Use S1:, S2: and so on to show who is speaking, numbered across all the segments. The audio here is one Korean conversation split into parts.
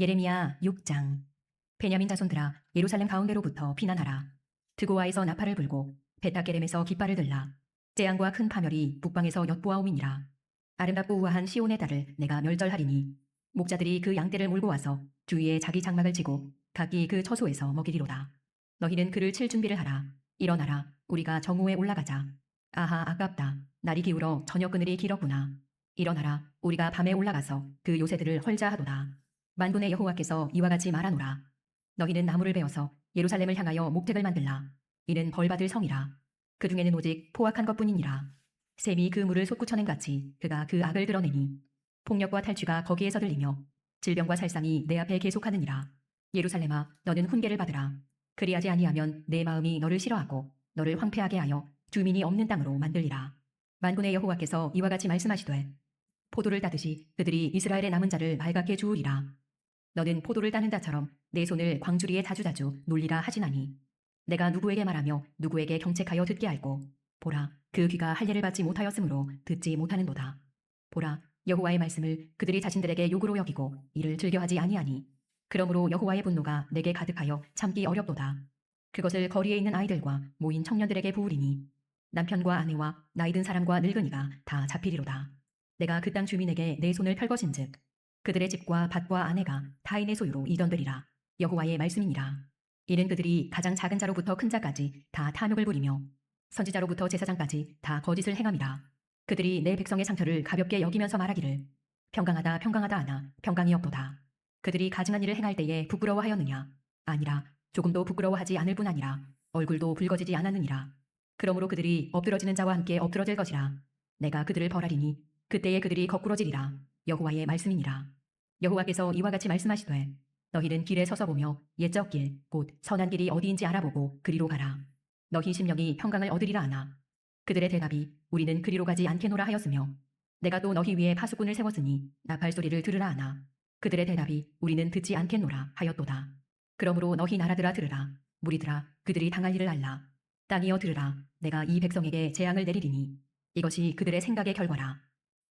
S1: 예레미야 6장. 베냐민 자손들아, 예루살렘 가운데로부터 피난하라. 드고아에서 나팔을 불고 베타게렘에서 깃발을 들라. 재앙과 큰 파멸이 북방에서 엿보아옴이니라. 아름답고 우아한 시온의 딸을 내가 멸절하리니 목자들이 그 양떼를 몰고 와서 주위에 자기 장막을 치고 각기 그 처소에서 먹이리로다. 너희는 그를 칠 준비를 하라. 일어나라, 우리가 정오에 올라가자. 아하, 아깝다. 날이 기울어 저녁 그늘이 길었구나. 일어나라, 우리가 밤에 올라가서 그 요새들을 헐자하도다. 만군의 여호와께서 이와 같이 말하노라. 너희는 나무를 베어서 예루살렘을 향하여 목택을 만들라. 이는 벌받을 성이라. 그 중에는 오직 포악한 것뿐이니라. 샘이 그 물을 솟구쳐낸 같이 그가 그 악을 드러내니 폭력과 탈취가 거기에서 들리며 질병과 살상이 내 앞에 계속하느니라. 예루살렘아, 너는 훈계를 받으라. 그리하지 아니하면 내 마음이 너를 싫어하고 너를 황폐하게 하여 주민이 없는 땅으로 만들리라. 만군의 여호와께서 이와 같이 말씀하시되 포도를 따듯이 그들이 이스라엘의 남은 자를 말갛게 주우리라. 너는 포도를 따는 자처럼 내 손을 광주리에 자주자주 놀리라 하지나니 내가 누구에게 말하며 누구에게 경책하여 듣게 할꼬. 보라, 그 귀가 할례를 받지 못하였으므로 듣지 못하는도다. 보라, 여호와의 말씀을 그들이 자신들에게 욕으로 여기고 이를 즐겨하지 아니하니 그러므로 여호와의 분노가 내게 가득하여 참기 어렵도다. 그것을 거리에 있는 아이들과 모인 청년들에게 부으리니 남편과 아내와 나이든 사람과 늙은이가 다 잡히리로다. 내가 그 땅 주민에게 내 손을 펼것인즉 그들의 집과 밭과 아내가 타인의 소유로 이전되리라. 여호와의 말씀이니라. 이는 그들이 가장 작은 자로부터 큰 자까지 다 탐욕을 부리며 선지자로부터 제사장까지 다 거짓을 행함이라. 그들이 내 백성의 상처를 가볍게 여기면서 말하기를 평강하다 평강하다 하나 평강이 없도다. 그들이 가증한 일을 행할 때에 부끄러워하였느냐? 아니라 조금도 부끄러워하지 않을 뿐 아니라 얼굴도 붉어지지 않았느니라. 그러므로 그들이 엎드러지는 자와 함께 엎드러질 것이라. 내가 그들을 벌하리니 그때에 그들이 거꾸러지리라. 여호와의 말씀이니라. 여호와께서 이와 같이 말씀하시되 너희는 길에 서서 보며 옛적 길 곧 선한 길이 어디인지 알아보고 그리로 가라. 너희 심령이 평강을 얻으리라 하나 그들의 대답이 우리는 그리로 가지 않게노라 하였으며 내가 또 너희 위에 파수꾼을 세웠으니 나팔 소리를 들으라 하나 그들의 대답이 우리는 듣지 않겠노라 하였도다. 그러므로 너희 나라들아 들으라. 무리들아, 그들이 당할 일을 알라. 땅이여 들으라. 내가 이 백성에게 재앙을 내리리니 이것이 그들의 생각의 결과라.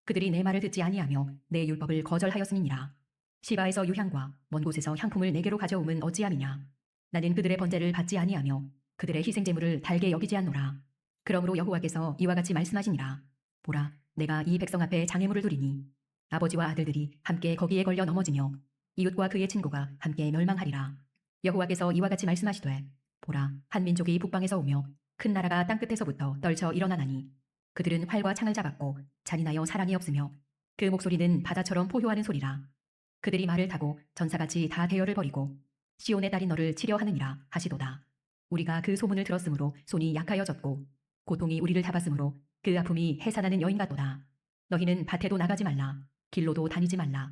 S1: 그들이 내 말을 듣지 아니하며 내 율법을 거절하였음이니라. 시바에서 유향과 먼 곳에서 향품을 내게로 가져옴은 어찌함이냐. 나는 그들의 번제를 받지 아니하며 그들의 희생제물을 달게 여기지 않노라. 그러므로 여호와께서 이와 같이 말씀하시니라. 보라, 내가 이 백성 앞에 장애물을 두리니 아버지와 아들들이 함께 거기에 걸려 넘어지며 이웃과 그의 친구가 함께 멸망하리라. 여호와께서 이와 같이 말씀하시되 보라, 한 민족이 북방에서 오며 큰 나라가 땅끝에서부터 떨쳐 일어나나니 그들은 활과 창을 잡았고 잔인하여 사랑이 없으며 그 목소리는 바다처럼 포효하는 소리라. 그들이 말을 타고 전사같이 다 대열을 벌이고 시온의 딸이 너를 치려 하느니라 하시도다. 우리가 그 소문을 들었으므로 손이 약하여졌고 고통이 우리를 잡았으므로 그 아픔이 해산하는 여인 같도다. 너희는 밭에도 나가지 말라. 길로도 다니지 말라.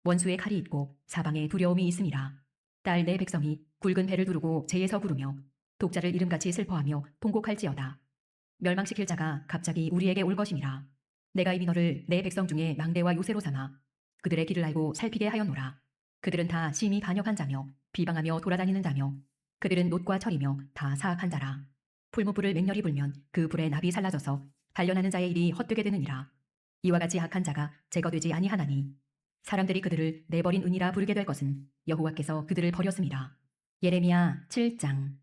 S1: 원수의 칼이 있고 사방에 두려움이 있음이라. 딸 내 백성이 굵은 배를 두르고 재에서 부르며 독자를 이름같이 슬퍼하며 통곡할지어다. 멸망시킬 자가 갑자기 우리에게 올 것이니라. 내가 이미 너를 내 백성 중에 망대와 요새로 삼아 그들의 길을 알고 살피게 하였노라. 그들은 다 심히 반역한 자며 비방하며 돌아다니는 자며 그들은 놋과 철이며 다 사악한 자라. 풀무불을 맹렬히 불면 그 불에 납이 살라져서 단련하는 자의 일이 헛되게 되느니라. 이와 같이 악한 자가 제거되지 아니하나니 사람들이 그들을 내버린 은이라 부르게 될 것은 여호와께서 그들을 버렸음이라. 예레미야 7장.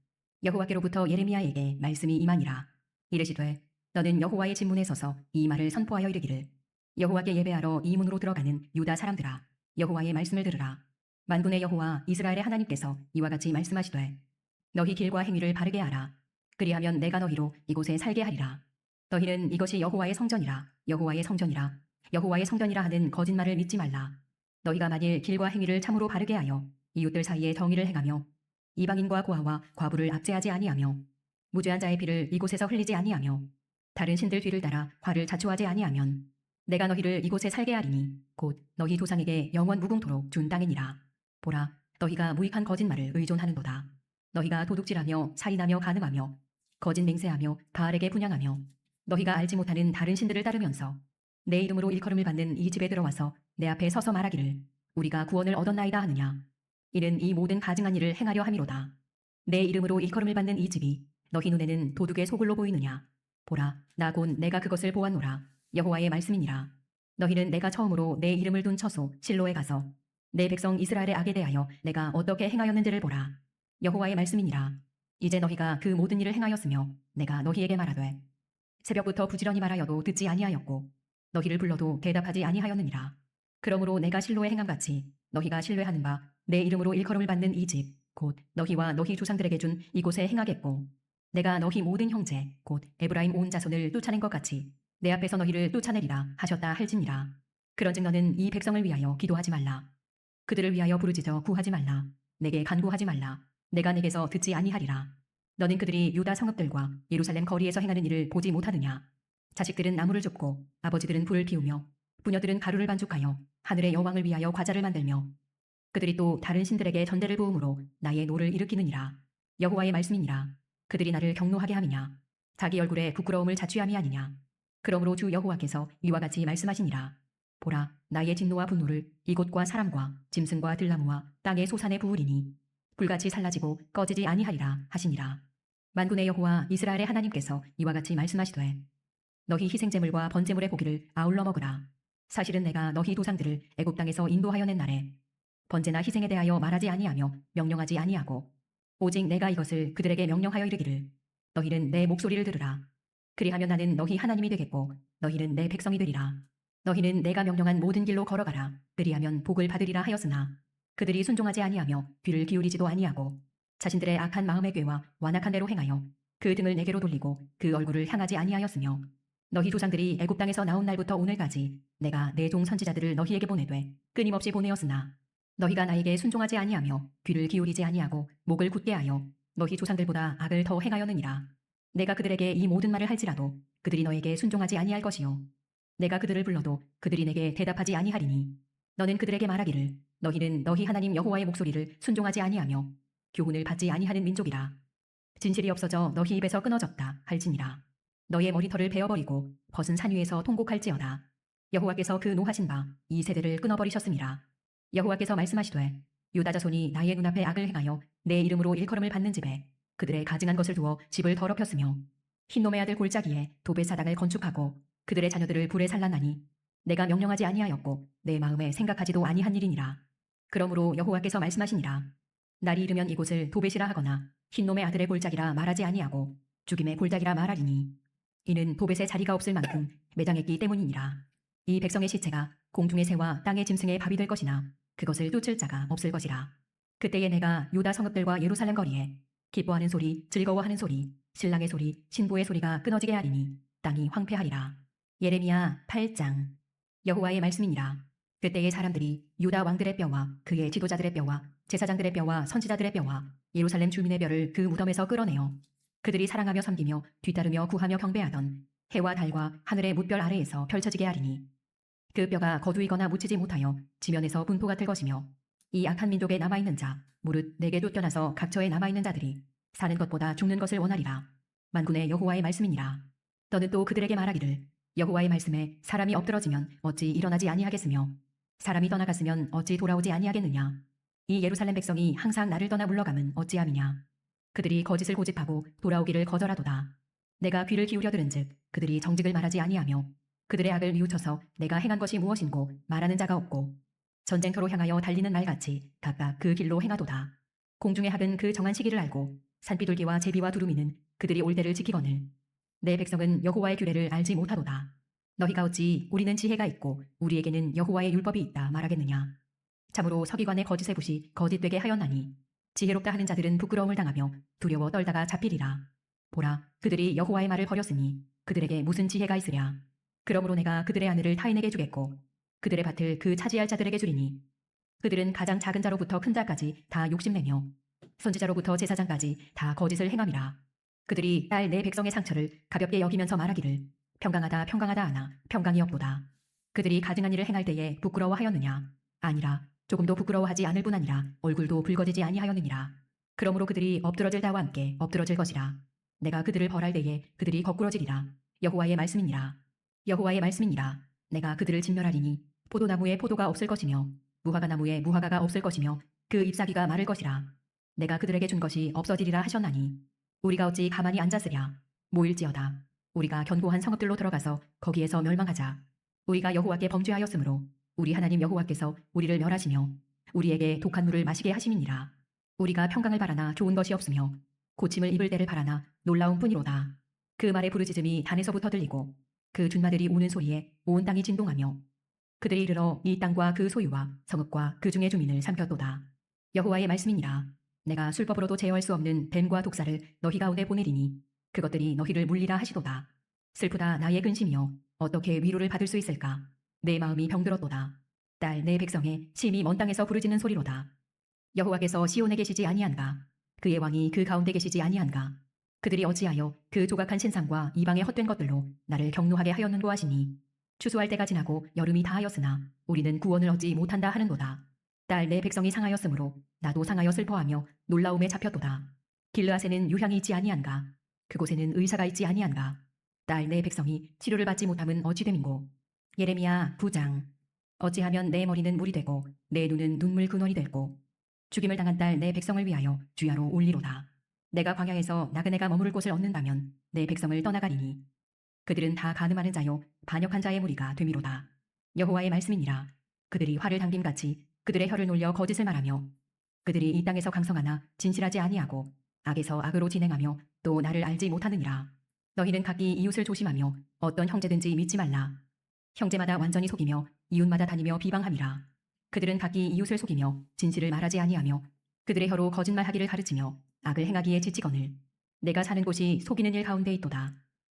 S1: 여호와께로부터 예레미야에게 말씀이 임하니라. 이르시되 너는 여호와의 진문에 서서 이 말을 선포하여 이르기를 여호와께 예배하러 이 문으로 들어가는 유다 사람들아, 여호와의 말씀을 들으라. 만군의 여호와 이스라엘의 하나님께서 이와 같이 말씀하시되 너희 길과 행위를 바르게 하라. 그리하면 내가 너희로 이곳에 살게 하리라. 너희는 이것이 여호와의 성전이라, 여호와의 성전이라, 여호와의 성전이라 하는 거짓말을 믿지 말라. 너희가 만일 길과 행위를 참으로 바르게 하여 이웃들 사이에 정의를 행하며 이방인과 고아와 과부를 압제하지 아니하며 무죄한 자의 피를 이곳에서 흘리지 아니하며 다른 신들 뒤를 따라 화를 자초하지 아니하면 내가 너희를 이곳에 살게 하리니 곧 너희 조상에게 영원 무궁토록 준 땅이니라. 보라, 너희가 무익한 거짓말을 의존하는도다. 너희가 도둑질하며 살인하며 간음하며 거짓 맹세하며 바알에게 분향하며 너희가 알지 못하는 다른 신들을 따르면서 내 이름으로 일컬음을 받는 이 집에 들어와서 내 앞에 서서 말하기를 우리가 구원을 얻었나이다 하느냐. 이는 이 모든 가증한 일을 행하려 함이로다. 내 이름으로 일컬음을 받는 이 집이 너희 눈에는 도둑의 소굴로 보이느냐. 보라, 나 곧 내가 그것을 보았노라. 여호와의 말씀이니라. 너희는 내가 처음으로 내 이름을 둔 처소 실로에 가서 내 백성 이스라엘의 악에 대하여 내가 어떻게 행하였는지를 보라. 여호와의 말씀이니라. 이제 너희가 그 모든 일을 행하였으며 내가 너희에게 말하되 새벽부터 부지런히 말하여도 듣지 아니하였고 너희를 불러도 대답하지 아니하였느니라. 그러므로 내가 실로에 행함같이 너희가 신뢰하는 바 내 이름으로 일컬음을 받는 이 집 곧 너희와 너희 조상들에게 준 이곳에 행하겠고 내가 너희 모든 형제 곧 에브라임 온 자손을 쫓아낸 것 같이 내 앞에서 너희를 쫓아내리라 하셨다 할지니라. 그런즉 너는 이 백성을 위하여 기도하지 말라. 그들을 위하여 부르짖어 구하지 말라. 내게 간구하지 말라. 내가 내게서 듣지 아니하리라. 너는 그들이 유다 성읍들과 예루살렘 거리에서 행하는 일을 보지 못하느냐. 자식들은 나무를 줍고 아버지들은 불을 피우며 부녀들은 가루를 반죽하여 하늘의 여왕을 위하여 과자를 만들며 그들이 또 다른 신들에게 전대를 부음으로 나의 노를 일으키느니라. 여호와의 말씀이니라. 그들이 나를 경노하게 함이냐. 자기 얼굴에 부끄러움을 자취함이 아니냐. 그러므로 주 여호와께서 이와 같이 말씀하시니라. 보라, 나의 진노와 분노를 이곳과 사람과 짐승과 들나무와 땅의 소산에 부으리니 불같이 살라지고 꺼지지 아니하리라 하시니라. 만군의 여호와 이스라엘의 하나님께서 이와 같이 말씀하시되 너희 희생제물과 번제물의 고기를 아울러 먹으라. 사실은 내가 너희 조상들을 애굽 땅에서 인도하여 낸 날에 번제나 희생에 대하여 말하지 아니하며 명령하지 아니하고 오직 내가 이것을 그들에게 명령하여 이르기를 너희는 내 목소리를 들으라. 그리하면 나는 너희 하나님이 되겠고 너희는 내 백성이 되리라. 너희는 내가 명령한 모든 길로 걸어가라. 그리하면 복을 받으리라 하였으나 그들이 순종하지 아니하며 귀를 기울이지도 아니하고 자신들의 악한 마음의 꾀와 완악한 대로 행하여 그 등을 내게로 돌리고 그 얼굴을 향하지 아니하였으며 너희 조상들이 애굽 땅에서 나온 날부터 오늘까지 내가 내 종 선지자들을 너희에게 보내되 끊임없이 보내었으나 너희가 나에게 순종하지 아니하며 귀를 기울이지 아니하고 목을 굳게 하여 너희 조상들보다 악을 더 행하였느니라. 내가 그들에게 이 모든 말을 할지라도 그들이 너에게 순종하지 아니할 것이요 내가 그들을 불러도 그들이 내게 대답하지 아니하리니 너는 그들에게 말하기를 너희는 너희 하나님 여호와의 목소리를 순종하지 아니하며 교훈을 받지 아니하는 민족이라. 진실이 없어져 너희 입에서 끊어졌다 할지니라. 너의 머리털을 베어버리고 벗은 산 위에서 통곡할지어다. 여호와께서 그 노하신 바 이 세대를 끊어버리셨음이라. 여호와께서 말씀하시되 유다 자손이 나의 눈앞에 악을 행하여 내 이름으로 일컬음을 받는 집에 그들의 가증한 것을 두어 집을 더럽혔으며 흰놈의 아들 골짜기에 도배 사당을 건축하고 그들의 자녀들을 불에 살랐나니 내가 명령하지 아니하였고 내 마음에 생각하지도 아니한 일이니라. 그러므로 여호와께서 말씀하시니라. 날이 이르면 이곳을 도벳이라 하거나 흰놈의 아들의 골짜기라 말하지 아니하고 죽임의 골짜기라 말하리니 이는 도벳의 자리가 없을 만큼 매장했기 때문이니라. 이 백성의 시체가 공중의 새와 땅의 짐승의 밥이 될 것이나 그것을 쫓을 자가 없을 것이라. 그때에 내가 유다 성읍들과 예루살렘 거리에 기뻐하는 소리, 즐거워하는 소리, 신랑의 소리, 신부의 소리가 끊어지게 하리니 땅이 황폐하리라. 예레미야 8장. 여호와의 말씀이니라. 그때의 사람들이 유다 왕들의 뼈와 그의 지도자들의 뼈와 제사장들의 뼈와 선지자들의 뼈와 예루살렘 주민의 뼈를 그 무덤에서 끌어내어 그들이 사랑하며 섬기며 뒤따르며 구하며 경배하던 해와 달과 하늘의 뭇별 아래에서 펼쳐지게 하리니 그 뼈가 거두이거나 묻히지 못하여 지면에서 분포 같을 것이며 이 악한 민족에 남아있는 자 무릇 내게 쫓겨나서 각처에 남아있는 자들이 사는 것보다 죽는 것을 원하리라. 만군의 여호와의 말씀이니라. 너는 또 그들에게 말하기를 여호와의 말씀에 사람이 엎드러지면 어찌 일어나지 아니하겠으며 사람이 떠나갔으면 어찌 돌아오지 아니하겠느냐. 이 예루살렘 백성이 항상 나를 떠나 물러가면 어찌함이냐. 그들이 거짓을 고집하고 돌아오기를 거절하도다. 내가 귀를 기울여 들은즉 그들이 정직을 말하지 아니하며 그들의 악을 뉘우쳐서 내가 행한 것이 무엇인고 말하는 자가 없고 전쟁터로 향하여 달리는 날같이 각각 그 길로 행하도다. 공중의 학은 그 정한 시기를 알고 산비둘기와 제비와 두루미는 그들이 올 때를 지키거늘 내 백성은 여호와의 규례를 알지 못하도다. 너희가 어찌 우리는 지혜가 있고 우리에게는 여호와의 율법이 있다 말하겠느냐. 참으로 서기관의 거짓의 붓이 거짓되게 하였나니 지혜롭다 하는 자들은 부끄러움을 당하며 두려워 떨다가 잡히리라. 보라, 그들이 여호와의 말을 버렸으니 그들에게 무슨 지혜가 있으랴. 그러므로 내가 그들의 아내를 타인에게 주겠고 그들의 밭을 그 차지할 자들에게 주리니 그들은 가장 작은 자로부터 큰 자까지 다 욕심내며 선지자로부터 제사장까지 다 거짓을 행함이라. 그들이 딸 내 백성의 상처를 가볍게 여기면서 말하기를 평강하다 평강하다 하나 평강이 없도다. 그들이 가증한 일을 행할 때에 부끄러워하였느냐. 아니라 조금도 부끄러워하지 않을 뿐 아니라 얼굴도 붉어지지 아니하였느니라. 그러므로 그들이 엎드러질 자와 함께 엎드러질 것이라. 내가 그들을 벌할 때에 그들이 거꾸러지리라. 여호와의 말씀이니라. 여호와의 말씀이니라. 내가 그들을 진멸하리니 포도나무에 포도가 없을 것이며 무화과 나무에 무화과가 없을 것이며 그 잎사귀가 마를 것이라. 내가 그들에게 준 것이 없어지리라 하셨나니 우리가 어찌 가만히 앉았으랴. 모일지어다. 우리가 견고한 성읍들로 들어가서 거기에서 멸망하자. 우리가 여호와께 범죄하였으므로 우리 하나님 여호와께서 우리를 멸하시며 우리에게 독한 물을 마시게 하심이니라. 우리가 평강을 바라나 좋은 것이 없으며 고침을 입을 때를 바라나 놀라운 뿐이로다. 그 말의 부르짖음이 단에서부터 들리고 그 준마들이 우는 소리에 온 땅이 진동하며 그들이 이르러 이 땅과 그 소유와 성읍과 그 중의 주민을 삼켰도다. 여호와의 말씀이니라. 내가 술법으로도 제어할 수 없는 뱀과 독사를 너희 가운데 보내리니 그것들이 너희를 물리라 하시도다. 슬프다 나의 근심이여 어떻게 위로를 받을 수 있을까. 내 마음이 병들었도다. 딸 내 백성의 심히 먼 땅에서 부르짖는 소리로다. 여호와께서 시온에 계시지 아니한가. 그의 왕이 그 가운데 계시지 아니한가. 그들이 어찌하여 그 조각한 신상과 이방의 헛된 것들로 나를 경노하게 하였는고 하시니 추수할 때가 지나고 여름이 다하였으나 우리는 구원을 얻지 못한다 하는도다. 딸 내 백성이 상하였으므로 나도 상하여 슬퍼하며 놀라움에 잡혔도다. 길르앗에는 유향이 있지 아니한가. 그곳에는 의사가 있지 아니한가. 딸 내 백성이 치료를 받지 못함은 어찌 됨인고. 예레미야 9장. 어찌하면 내 머리는 물이 되고 내 눈은 눈물 근원이 될고 죽임을 당한 딸 내 백성을 위하여 주야로 올리로다. 내가 광야에서 나그네가 머무를 곳을 얻는다면 내 백성을 떠나가리니 그들은 다 가늠하는 자요 반역한 자의 무리가 되미로다. 여호와의 말씀이니라. 그들이 활을 당김같이 그들의 혀를 놀려 거짓을 말하며 그들이 이 땅에서 강성하나 진실하지 아니하고 악에서 악으로 진행하며 또 나를 알지 못하느니라. 너희는 각기 이웃을 조심하며 어떤 형제든지 믿지 말라. 형제마다 완전히 속이며 이웃마다 다니며 비방함이라. 그들은 각기 이웃을 속이며 진실을 말하지 아니하며 그들의 혀로 거짓말하기를 가르치며 악을 행하기에 지치거늘 내가 사는 곳이 속이는 일 가운데 있도다.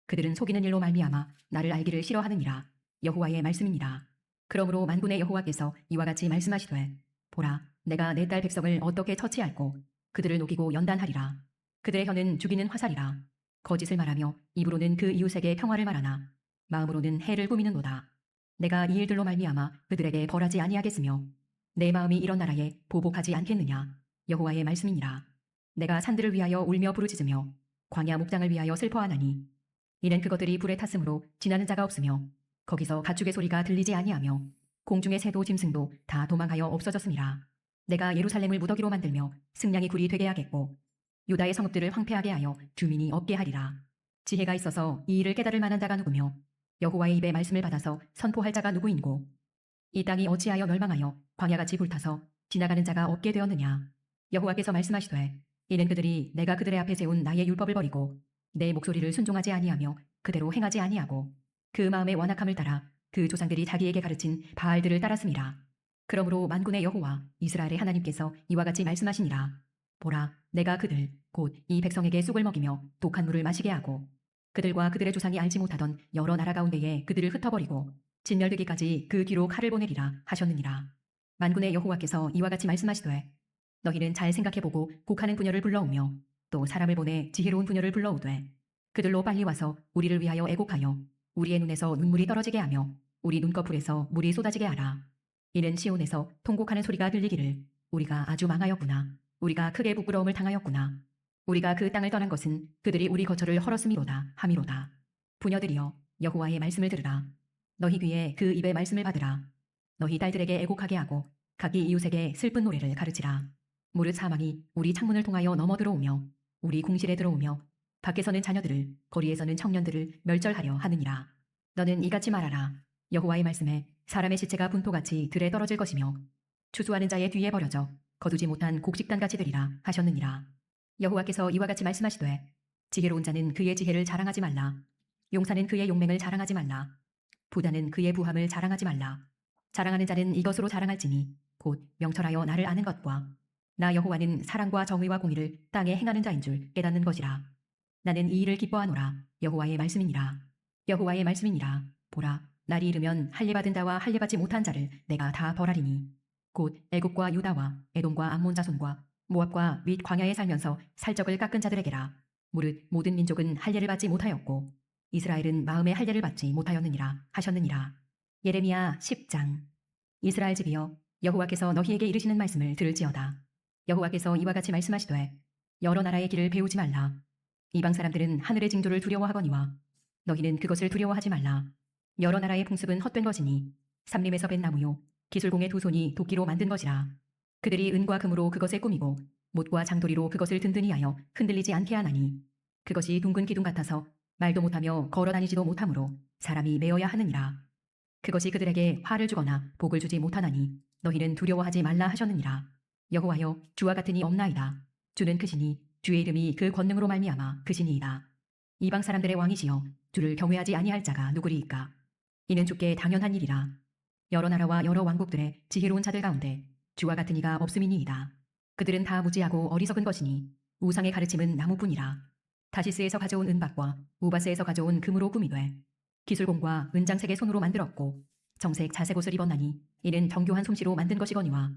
S1: 그들은 속이는 일로 말미암아 나를 알기를 싫어하느니라. 여호와의 말씀이니라. 그러므로 만군의 여호와께서 이와 같이 말씀하시되 보라 내가 내 딸 백성을 어떻게 처치할꼬 그들을 녹이고 연단하리라. 그들의 혀는 죽이는 화살이라. 거짓을 말하며 입으로는 그 이웃에게 평화를 말하나 마음으로는 해를 꾸미는도다. 내가 이 일들로 말미암아 그들에게 벌하지 아니하겠으며 내 마음이 이런 나라에 보복하지 않겠느냐. 여호와의 말씀이니라. 내가 산들을 위하여 울며 부르짖으며 광야 목장을 위하여 슬퍼하나니 이는 그것들이 불에 탔으므로 지나는 자가 없으며 거기서 가축의 소리가 들리지 아니하며 공중의 새도 짐승도 다 도망하여 없어졌음이라. 내가 예루살렘을 무더기로 만들며 승냥이 굴이 되게 하겠고 유다의 성읍들을 황폐하게 하여 주민이 없게 하리라. 지혜가 있어서 이 일을 깨달을 만한 자가 누구며 여호와의 입의 말씀을 받아서 선포할 자가 누구인고. 이 땅이 어찌하여 멸망하여 광야같이 불타서 지나가는 자가 없게 되었느냐. 여호와께서 말씀하시되 이는 그들이 내가 그들의 앞에 세운 나의 율법을 버리고 내 목소리를 순종하지 아니하며 그대로 행하지 아니하고 그 마음의 완악함을 따라 그 조상들이 자기에게 가르친 바알들을 따랐음이라. 그러므로 만군의 여호와 이스라엘의 하나님께서 이와 같이 말씀하시니라. 보라 내가 그들 곧 이 백성에게 쑥을 먹이며 독한 물을 마시게 하고 그들과 그들의 조상이 알지 못하던 여러 나라 가운데에 그들을 흩어버리고 진멸되기까지 그 뒤로 칼을 보내리라 하셨느니라. 만군의 여호와께서 이와 같이 말씀하시되 너희는 잘 생각해보고 곡하는 부녀를 불러오며 또 사람을 보내 지혜로운 부녀를 불러오되 그들로 빨리 와서 우리를 위하여 애곡하여 우리의 눈에서 눈물이 떨어지게 하며 우리 눈꺼풀에서 물이 쏟아지게 하라. 이는 시온에서 통곡하는 소리가 들리기를 우리가 아주 망하였구나. 우리가 크게 부끄러움을 당하였구나. 우리가 그 땅을 떠난 것은 그들이 우리 거처를 헐었음이로다 함이로다. 부녀들이여 여호와의 말씀을 들으라. 너희 귀에 그 입의 말씀을 받으라. 너희 딸들에게 애곡하게 하고 각기 이웃에게 슬픈 노래를 가르치라. 무릇 사망이 우리 창문을 통하여 넘어 들어오며 우리 궁실에 들어오며 밖에서는 자녀들을 거리에서는 청년들을 멸절하려 하느니라. 너는 이같이 말하라. 여호와의 말씀에 사람의 시체가 분토같이 들에 떨어질 것이며 추수하는 자의 뒤에 버려져 거두지 못한 곡식단같이 되리라 하셨느니라. 여호와께서 이와 같이 말씀하시되 지혜로운 자는 그의 지혜를 자랑하지 말라. 용사는 그의 용맹을 자랑하지 말라. 부자는 그의 부함을 자랑하지 말라. 자랑하는 자는 이것으로 자랑할지니 곧 명철하여 나를 아는 것과 나 여호와는 사랑과 정의와 공의를 땅에 행하는 자인 줄 깨닫는 것이라. 나는 이 일을 기뻐하노라. 여호와의 말씀이니라. 여호와의 말씀이니라. 보라 날이 이르면 할례받은 자와 할례받지 못한 자를 내가 다 벌하리니 곧 애굽과 유다와 에돔과 암몬 자손과 모압과 및 광야에 살면서 살적을 깎은 자들에게라. 무릇 모든 민족은 할례를 받지 못하였고 이스라엘은 마음의 할례를 받지 못하였느니라 하셨느니라. 예레미야 10장. 이스라엘 집이여 여호와께서 너희에게 이르시는 말씀을 들을지어다. 여호와께서 이와 같이 말씀하시되 여러 나라의 길을 배우지 말라. 이방 사람들은 하늘의 징조를 두려워하거니와 너희는 그것을 두려워하지 말라. 여러 나라의 풍습은 헛된 것이니 삼림에서 벤 나무요 기술공의 두 손이 도끼로 만든 것이라. 그들이 은과 금으로 그것을 꾸미고 못과 장도리로 그것을 든든히 하여 흔들리지 않게 하나니 그것이 둥근 기둥 같아서 말도 못하며 걸어 다니지도 못하므로 사람이 메어야 하느니라. 그것이 그들에게 화를 주거나 복을 주지 못하나니 너희는 두려워하지 말라 하셨느니라. 여호와여, 주와 같은 이 없나이다. 주는 크시니 주의 이름이 그 권능으로 말미암아 크시니이다. 이방 사람들의 왕이시여, 주를 경외하지 아니할 자가 누구리이까? 이는 주께 당연한 일이라. 여러 나라와 여러 왕국들의 지혜로운 자들 가운데 주와 같은 이가 없음이니이다. 그들은 다 무지하고 어리석은 것이니 우상의 가르침은 나무뿐이라. 다시스에서 가져온 은박과 우바스에서 가져온 금으로 꾸미되 기술공과 은장색의 손으로 만들었고 정색 자색 옷을 입었나니 이는 정교한 솜씨로 만든 것이거니와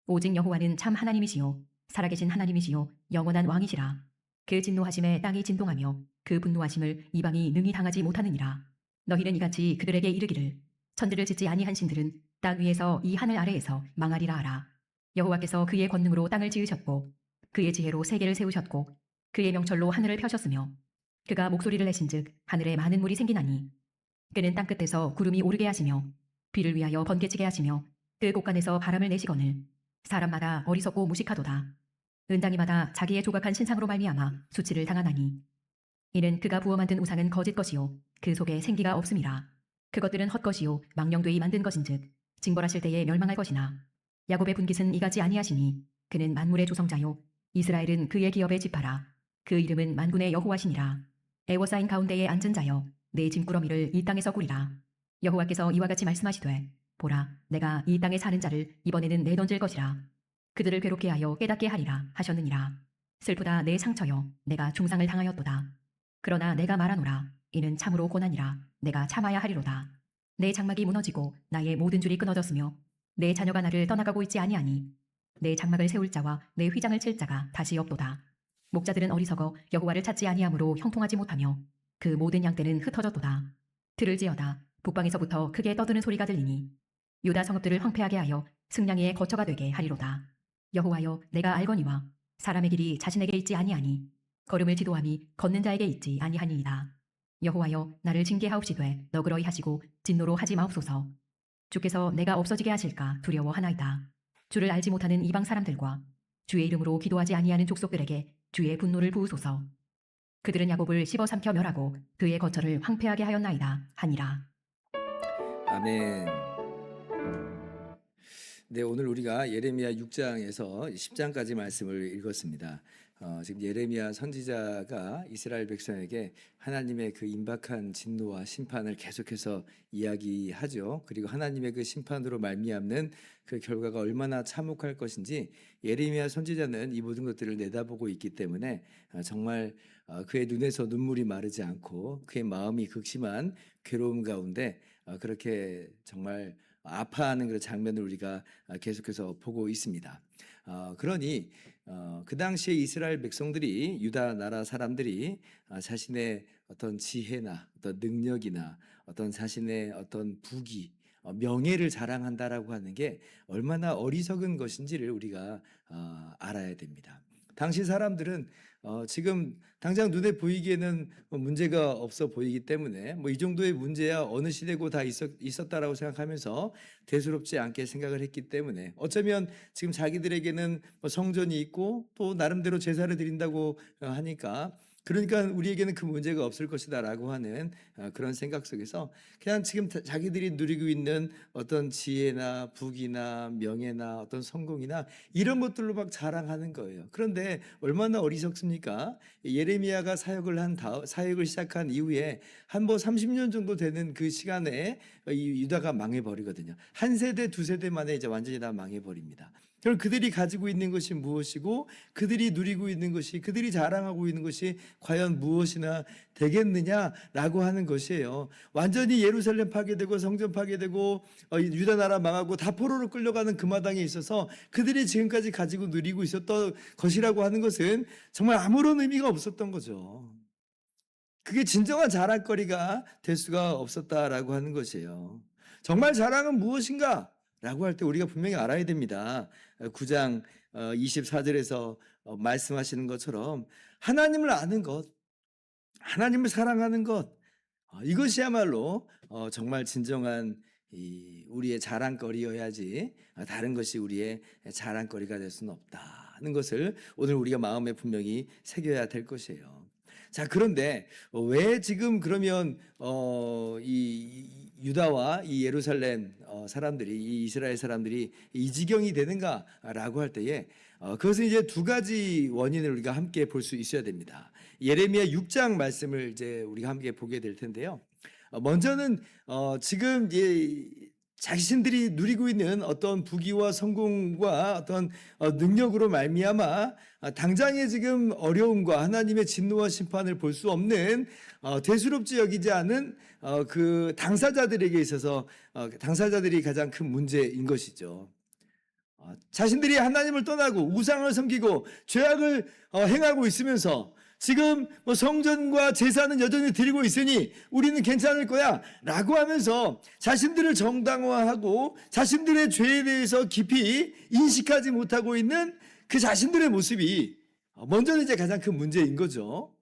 S1: 오직 여호와는 참 하나님이시요 살아계신 하나님이시요 영원한 왕이시라. 그 진노하심에 땅이 진동하며 그 분노하심을 이방이 능히 당하지 못하느니라. 너희는 이같이 그들에게 이르기를 천지를 짓지 아니한 신들은 땅 위에서 이 하늘 아래에서 망하리라 하라. 여호와께서 그의 권능으로 땅을 지으셨고 그의 지혜로 세계를 세우셨고 그의 명철로 하늘을 펴셨으며 그가 목소리를 내신즉 하늘에 많은 물이 생기나니 그는 땅끝에서 구름이 오르게 하시며 비를 위하여 번개치게 하시며 그 곳간에서 바람을 내시거늘 사람마다 어리석고 무식하도다. 은장이마다 자기의 조각한 신상으로 말미암아 수치를 당하나니 이는 그가 부어 만든 우상은 거짓 것이요 그 속에 생기가 없음이라. 그것들은 헛것이요 망령되이 만든 것인즉 징벌하실 때에 멸망할 것이나 야곱의 분깃은 이같이 아니하시니 그는 만물의 조성자요 이스라엘은 그의 기업의 지파라. 그 이름은 만군의 여호와시니라. 애워싸인 가운데에 앉은 자여 내 짐꾸러미를 이 땅에서 꾸리라. 여호와께서 이와 같이 말씀하시되 보라 내가 이 땅에 사는 자를 이번에는 내던질 것이라. 그들을 괴롭게 하여 깨닫게 하리라 하셨느니라. 슬프다 내 상처여 내가 중상을 당하였도다. 그러나 내가 말하노라 이는 참으로 고난이라. 내가 참아야 하리로다. 내 장막이 무너지고 나의 모든 줄이 끊어졌으며 내 자녀가 나를 떠나가고 있지 아니하니 내 장막을 세울 자와 내 휘장을 칠 자가 다시 없도다. 목자들은 어리석어 여호와를 찾지 아니하므로 형통하지 못하며 그 모든 양떼는 흩어졌도다. 들을지어다 북방에서부터 크게 떠드는 소리가 들리니 유다 성읍들을 황폐하게 하여 승냥이의 거처가 되게 하리로다. 여호와여 내가 알거니와 사람의 길이 자신에게 있지 아니하니 걸음을 지도함이 걷는 자에게 있지 아니하니이다. 여호와여 나를 징계하옵시되 너그러이 하시고 진노로 하지 마옵소서. 주께서 내가 없어지게 하실까 두려워하나이다. 주를 알지 못하는 이방 사람들과 주의 이름으로 기도하지 아니하는 족속들에게 주의 분노를 부으소서. 그들은 야곱을 씹어 삼켜 멸하고 그의 거처를 황폐하게 하였나이다 하니라.
S2: 아멘. 네, 오늘 우리가 예레미야 6장에서 10장까지 말씀을 읽었습니다. 지금 예레미야 선지자가 이스라엘 백성에게 하나님의 그 임박한 진노와 심판을 계속해서 이야기하죠. 그리고 하나님의 그 심판으로 말미암는 그 결과가 얼마나 참혹할 것인지 예레미야 선지자는 이 모든 것들을 내다보고 있기 때문에 정말 그의 눈에서 눈물이 마르지 않고 그의 마음이 극심한 괴로움 가운데 그렇게 정말 아파하는 그런 장면을 우리가 계속해서 보고 있습니다. 그러니 그 당시에 이스라엘 백성들이 유다 나라 사람들이 자신의 어떤 지혜나 어떤 능력이나 어떤 자신의 어떤 부귀 명예를 자랑한다라고 하는 게 얼마나 어리석은 것인지를 우리가 알아야 됩니다. 당시 사람들은 지금 당장 눈에 보이기에는 문제가 없어 보이기 때문에 뭐 이 정도의 문제야 어느 시대고 다 있었다라고 생각하면서 대수롭지 않게 생각을 했기 때문에 어쩌면 지금 자기들에게는 뭐 성전이 있고 또 나름대로 제사를 드린다고 하니까 그러니까 우리에게는 그 문제가 없을 것이다라고 하는 그런 생각 속에서 그냥 지금 자기들이 누리고 있는 어떤 지혜나 부귀나 명예나 어떤 성공이나 이런 것들로 막 자랑하는 거예요. 그런데 얼마나 어리석습니까? 예레미야가 사역을 시작한 이후에 한 뭐 30년 정도 되는 그 시간에 이 유다가 망해버리거든요. 한 세대 두 세대 만에 이제 완전히 다 망해버립니다. 그럼 그들이 가지고 있는 것이 무엇이고 그들이 누리고 있는 것이 그들이 자랑하고 있는 것이 과연 무엇이나 되겠느냐라고 하는 것이에요. 완전히 예루살렘 파괴되고 성전 파괴되고 유다 나라 망하고 다 포로로 끌려가는 그 마당에 있어서 그들이 지금까지 가지고 누리고 있었던 것이라고 하는 것은 정말 아무런 의미가 없었던 거죠. 그게 진정한 자랑거리가 될 수가 없었다라고 하는 것이에요. 정말 자랑은 무엇인가? 라고 할 때 우리가 분명히 알아야 됩니다. 9장 24절에서 말씀하시는 것처럼 하나님을 아는 것, 하나님을 사랑하는 것, 이것이야말로 정말 진정한 우리의 자랑거리여야지 다른 것이 우리의 자랑거리가 될 수는 없다는 것을 오늘 우리가 마음에 분명히 새겨야 될 것이에요. 자, 그런데 왜 지금 그러면 이 유다와 이 예루살렘 사람들이, 이 이스라엘 사람들이 이 지경이 되는가라고 할 때에 그것은 이제 두 가지 원인을 우리가 함께 볼 수 있어야 됩니다. 예레미야 6장 말씀을 이제 우리가 함께 보게 될 텐데요. 먼저는 지금 자신들이 누리고 있는 어떤 부귀와 성공과 어떤 능력으로 말미암아 당장의 지금 어려움과 하나님의 진노와 심판을 볼 수 없는 대수롭지 여기지 않은 그 당사자들에게 있어서 당사자들이 가장 큰 문제인 것이죠. 자신들이 하나님을 떠나고 우상을 섬기고 죄악을 행하고 있으면서 지금 성전과 제사는 여전히 드리고 있으니 우리는 괜찮을 거야 라고 하면서 자신들을 정당화하고 자신들의 죄에 대해서 깊이 인식하지 못하고 있는 그 자신들의 모습이 먼저는 이제 가장 큰 문제인 거죠.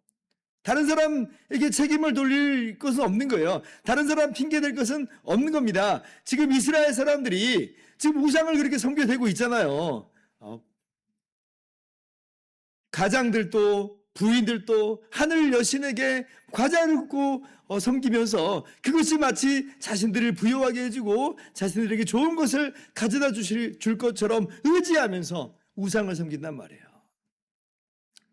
S2: 다른 사람에게 책임을 돌릴 것은 없는 거예요. 다른 사람 핑계 댈 것은 없는 겁니다. 지금 이스라엘 사람들이 지금 우상을 그렇게 섬겨대고 있잖아요. 가장들도 부인들도 하늘 여신에게 과자를 굽고 섬기면서 그것이 마치 자신들을 부유하게 해주고 자신들에게 좋은 것을 가져다 줄 것처럼 의지하면서 우상을 섬긴단 말이에요.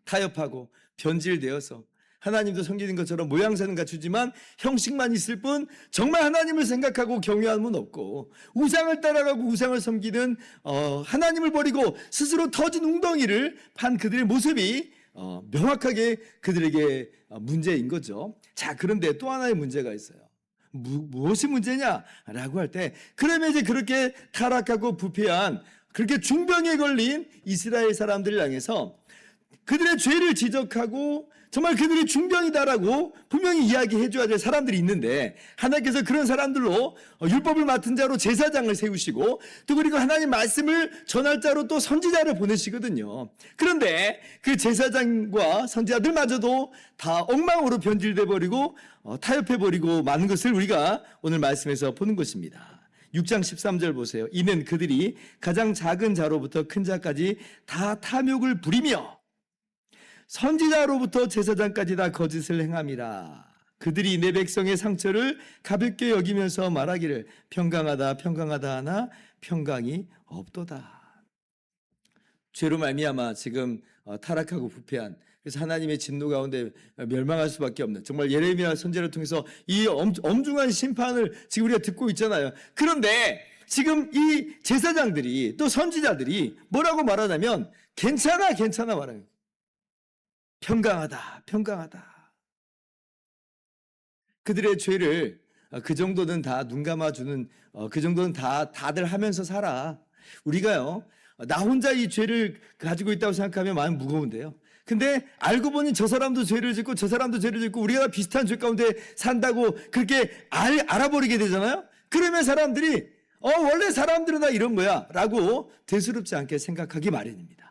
S2: 타협하고 변질되어서 하나님도 섬기는 것처럼 모양새는 갖추지만 형식만 있을 뿐 정말 하나님을 생각하고 경외함은 없고 우상을 따라가고 우상을 섬기는 하나님을 버리고 스스로 터진 웅덩이를 판 그들의 모습이 명확하게 그들에게 문제인 거죠. 자, 그런데 또 하나의 문제가 있어요. 무엇이 문제냐라고 할 때 그러면 이제 그렇게 타락하고 부패한 그렇게 중병에 걸린 이스라엘 사람들을 향해서 그들의 죄를 지적하고 정말 그들이 중병이다라고 분명히 이야기해 줘야 될 사람들이 있는데 하나님께서 그런 사람들로 율법을 맡은 자로 제사장을 세우시고 또 그리고 하나님 말씀을 전할 자로 또 선지자를 보내시거든요. 그런데 그 제사장과 선지자들마저도 다 엉망으로 변질돼 버리고 타협해 버리고 많은 것을 우리가 오늘 말씀에서 보는 것입니다. 6장 13절 보세요. 이는 그들이 가장 작은 자로부터 큰 자까지 다 탐욕을 부리며 선지자로부터 제사장까지 다 거짓을 행함이라. 그들이 내 백성의 상처를 가볍게 여기면서 말하기를 평강하다 평강하다 하나 평강이 없도다. 죄로 말미암아 지금 타락하고 부패한, 그래서 하나님의 진노 가운데 멸망할 수밖에 없는, 정말 예레미야 선지자를 통해서 이 엄중한 심판을 지금 우리가 듣고 있잖아요. 그런데 지금 이 제사장들이 또 선지자들이 뭐라고 말하냐면 괜찮아 괜찮아 말하는, 평강하다 평강하다. 그들의 죄를 그 정도는 다 눈 감아주는, 그 정도는 다들 하면서 살아. 우리가요 나 혼자 이 죄를 가지고 있다고 생각하면 마음 무거운데요, 근데 알고 보니 저 사람도 죄를 짓고 저 사람도 죄를 짓고 우리가 비슷한 죄 가운데 산다고 그렇게 알아버리게 되잖아요. 그러면 사람들이 원래 사람들은 다 이런 거야 라고 대수롭지 않게 생각하기 마련입니다.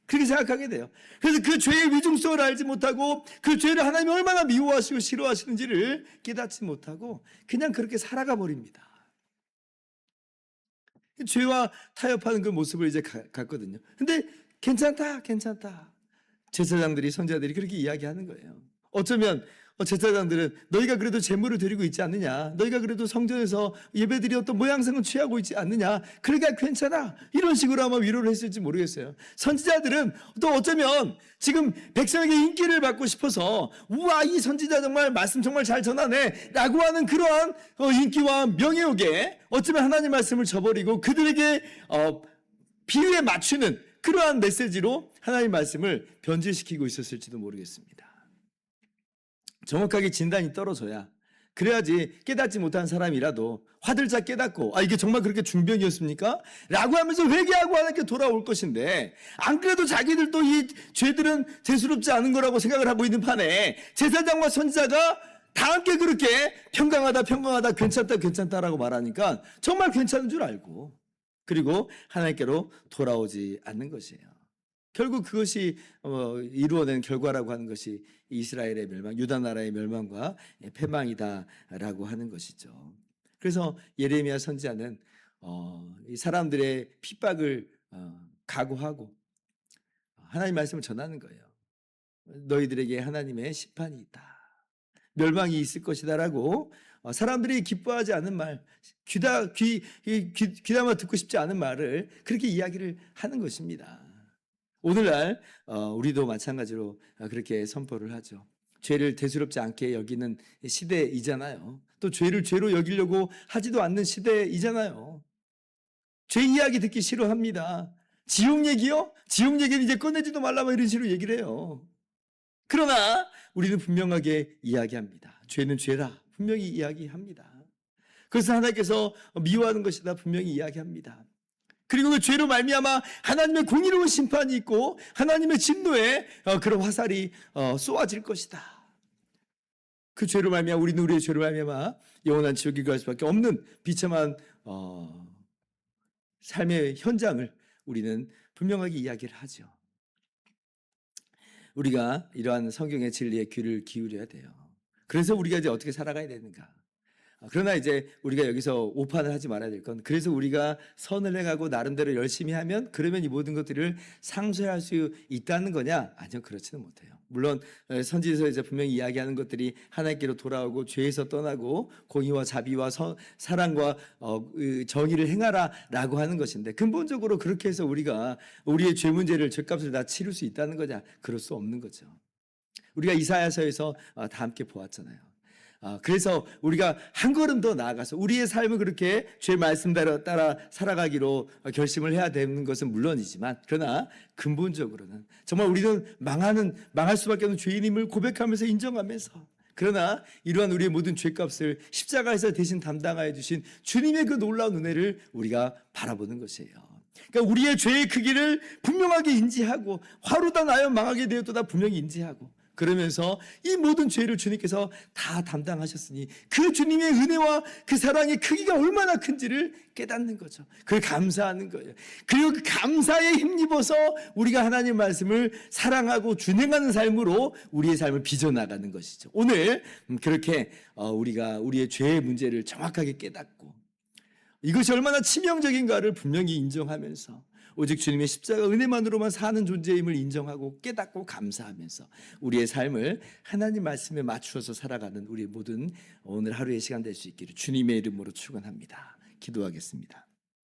S2: 그렇게 생각하게 돼요. 그래서 그 죄의 위중성을 알지 못하고 그 죄를 하나님이 얼마나 미워하시고 싫어하시는지를 깨닫지 못하고 그냥 그렇게 살아가 버립니다. 죄와 타협하는 그 모습을 이제 갖거든요. 근데 괜찮다 괜찮다, 제사장들이 선지자들이 그렇게 이야기하는 거예요. 어쩌면 제사장들은 너희가 그래도 제물을 드리고 있지 않느냐, 너희가 그래도 성전에서 예배드리 어떤 모양새는 취하고 있지 않느냐, 그러니까 괜찮아, 이런 식으로 아마 위로를 했을지 모르겠어요. 선지자들은 또 어쩌면 지금 백성에게 인기를 받고 싶어서 우와 이 선지자 정말 말씀 정말 잘 전하네 라고 하는 그러한 인기와 명예욕에 어쩌면 하나님 말씀을 저버리고 그들에게 비유에 맞추는 그러한 메시지로 하나님 말씀을 변질시키고 있었을지도 모르겠습니다. 정확하게 진단이 떨어져야, 그래야지 깨닫지 못한 사람이라도 화들짝 깨닫고 이게 정말 그렇게 중병이었습니까? 라고 하면서 회개하고 하나님께 돌아올 것인데, 안 그래도 자기들도 이 죄들은 대수롭지 않은 거라고 생각을 하고 있는 판에 제사장과 선지자가 다 함께 그렇게 평강하다 평강하다 괜찮다 괜찮다라고 말하니까 정말 괜찮은 줄 알고 그리고 하나님께로 돌아오지 않는 것이에요. 결국 그것이 이루어낸 결과라고 하는 것이 이스라엘의 멸망, 유다 나라의 멸망과 패망이다라고 하는 것이죠. 그래서 예레미야 선지자는 이 사람들의 핍박을 각오하고 하나님 말씀을 전하는 거예요. 너희들에게 하나님의 심판이 있다. 멸망이 있을 것이다라고 사람들이 기뻐하지 않는 말, 귀담아 듣고 싶지 않은 말을 그렇게 이야기를 하는 것입니다. 오늘날 우리도 마찬가지로 그렇게 선포를 하죠. 죄를 대수롭지 않게 여기는 시대이잖아요. 또 죄를 죄로 여기려고 하지도 않는 시대이잖아요. 죄 이야기 듣기 싫어합니다. 지옥 얘기요? 지옥 얘기는 이제 꺼내지도 말라 이런 식으로 얘기를 해요. 그러나 우리는 분명하게 이야기합니다. 죄는 죄라 분명히 이야기합니다. 그래서 하나님께서 미워하는 것이다 분명히 이야기합니다. 그리고 그 죄로 말미암아 하나님의 공의로운 심판이 있고 하나님의 진노에 그런 화살이 쏘아질 것이다. 그 죄로 말미암아 우리는 우리의 죄로 말미암아 영원한 지옥에 갈 수밖에 없는 비참한 삶의 현장을 우리는 분명하게 이야기를 하죠. 우리가 이러한 성경의 진리에 귀를 기울여야 돼요. 그래서 우리가 이제 어떻게 살아가야 되는가? 그러나 이제 우리가 여기서 오판을 하지 말아야 될 건, 그래서 우리가 선을 해가고 나름대로 열심히 하면 그러면 이 모든 것들을 상쇄할 수 있다는 거냐? 아니요, 그렇지는 못해요. 물론 선지서에서 분명히 이야기하는 것들이 하나님께로 돌아오고 죄에서 떠나고 공의와 자비와 사랑과 정의를 행하라라고 하는 것인데, 근본적으로 그렇게 해서 우리가 우리의 죄 문제를, 죄값을 다 치를 수 있다는 거냐? 그럴 수 없는 거죠. 우리가 이사야서에서 다 함께 보았잖아요. 그래서 우리가 한 걸음 더 나아가서 우리의 삶을 그렇게 죄 말씀대로 따라 살아가기로 결심을 해야 되는 것은 물론이지만, 그러나 근본적으로는 정말 우리는 망할 수밖에 없는 죄인임을 고백하면서 인정하면서, 그러나 이러한 우리의 모든 죄값을 십자가에서 대신 담당하여 주신 주님의 그 놀라운 은혜를 우리가 바라보는 것이에요. 그러니까 우리의 죄의 크기를 분명하게 인지하고 화로다 나여 망하게 되었도다 분명히 인지하고, 그러면서 이 모든 죄를 주님께서 다 담당하셨으니 그 주님의 은혜와 그 사랑의 크기가 얼마나 큰지를 깨닫는 거죠. 그걸 감사하는 거예요. 그리고 그 감사에 힘입어서 우리가 하나님 말씀을 사랑하고 준행하는 삶으로 우리의 삶을 빚어나가는 것이죠. 오늘 그렇게 우리가 우리의 죄의 문제를 정확하게 깨닫고 이것이 얼마나 치명적인가를 분명히 인정하면서 오직 주님의 십자가 은혜만으로만 사는 존재임을 인정하고 깨닫고 감사하면서 우리의 삶을 하나님 말씀에 맞추어서 살아가는 우리 모든 오늘 하루의 시간 될 수 있기를 주님의 이름으로 축원합니다. 기도하겠습니다.